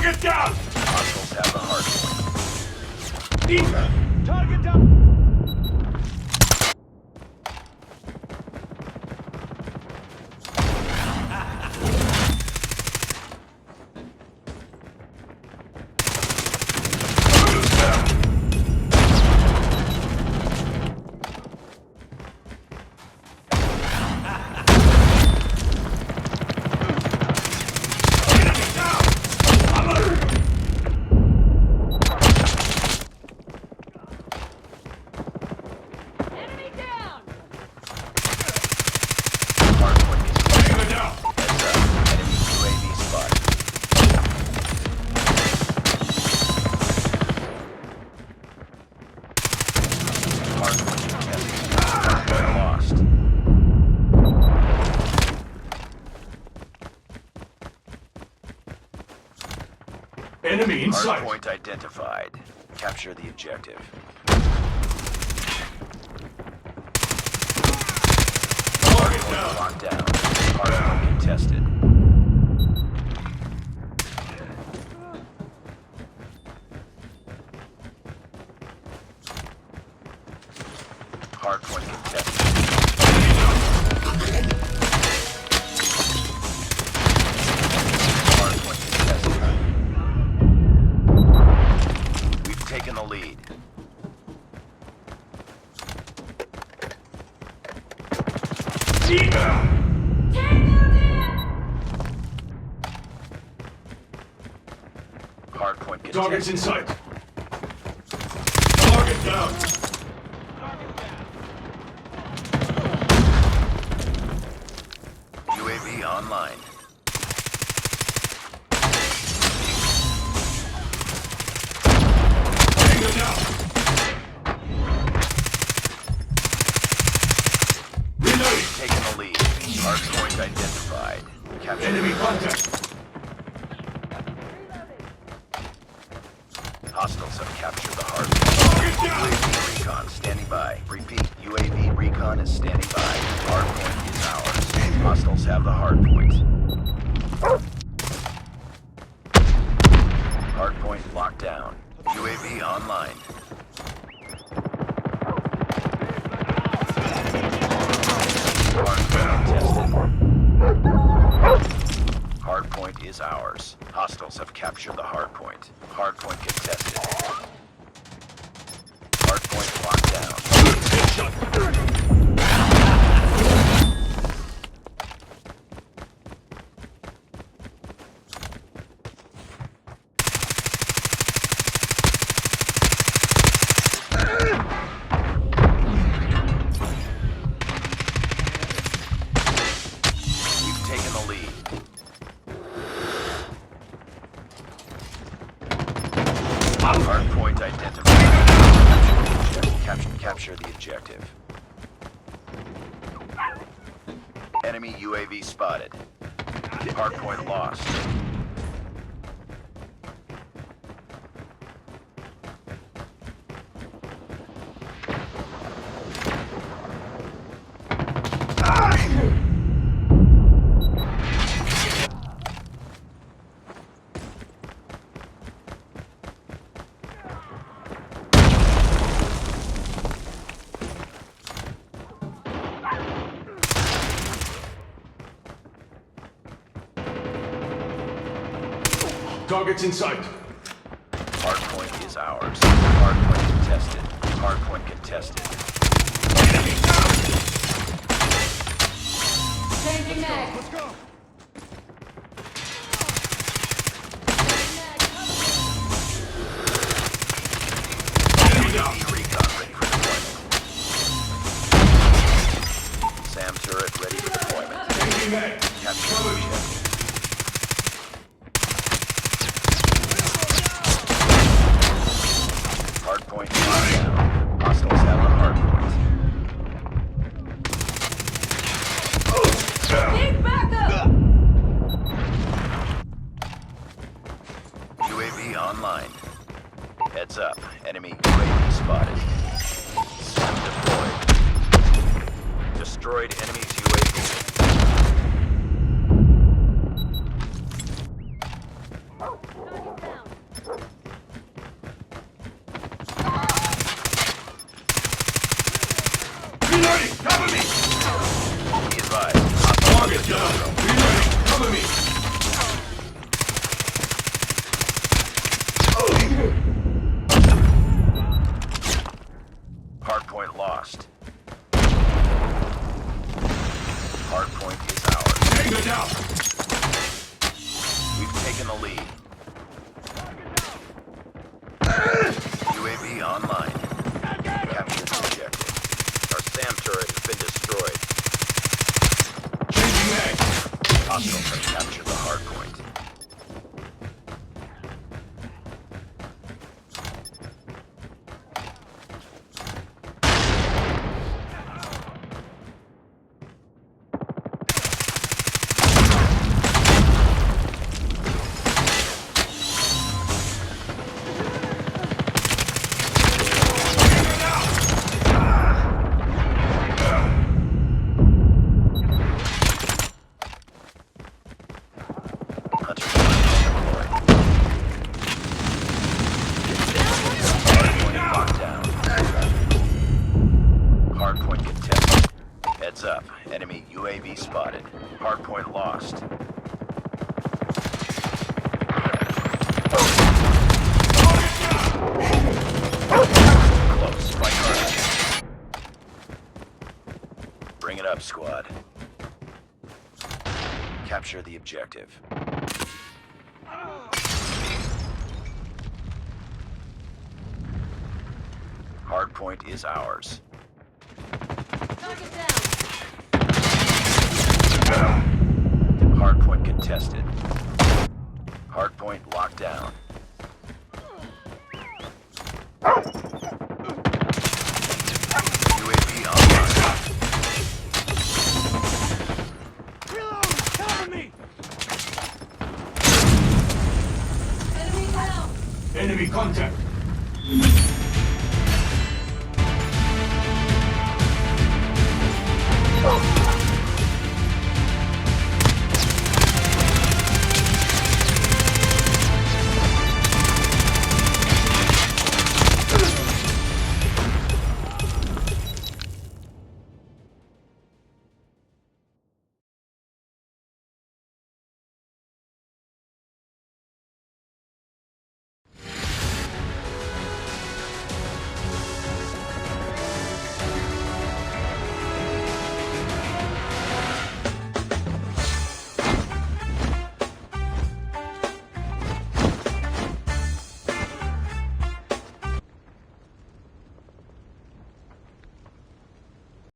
Target down! Hostiles have the hard point. Target down! Enemy in sight. Hardpoint identified. Capture the objective. Target Hardpoint down. locked down. Hardpoint contested. Hardpoint contested. Hardpoint contested. We've taken the lead. Hardpoint contested. Target's in sight. Target down. UAV online. Tango down. Reloading. Taking the lead. Hardpoint identified. Capture Enemy contact. Hostiles have captured the hard. Target down. UAV recon standing by. Repeat, UAV recon is standing by. Hardpoint is ours. Hostiles have the hardpoint. Hardpoint locked down. UAV online. Hardpoint contested. Hardpoint is ours. Hostiles have captured the hardpoint. Hardpoint contested. Hardpoint locked down. Headshot. We've taken the lead. Hardpoint identified. Capture the objective. Enemy UAV spotted. Hardpoint lost. Target's in sight. Hardpoint is ours. Hardpoint contested. Hardpoint contested. Changing mag. Let's go! Enemy down. Recon ready for deployment. SAM turret ready for deployment. Changing mag. Capture the objective. Hardpoint locked down. Hostiles have the hardpoint. Need backup. UAV online. Heads up. Enemy UAV spotted. SAM deployed. Destroyed enemy's UAV. Capture the hard point. Hunter deployed. Hardpoint locked down. Hardpoint contested. Heads up. Enemy UAV spotted. Hardpoint lost. Close. Fight hard. Bring it up, squad. Capture the objective. Hardpoint is ours. Target down. Hardpoint contested. Hardpoint locked down. UAV online. Reload! Cover me! Enemy down. Enemy contact!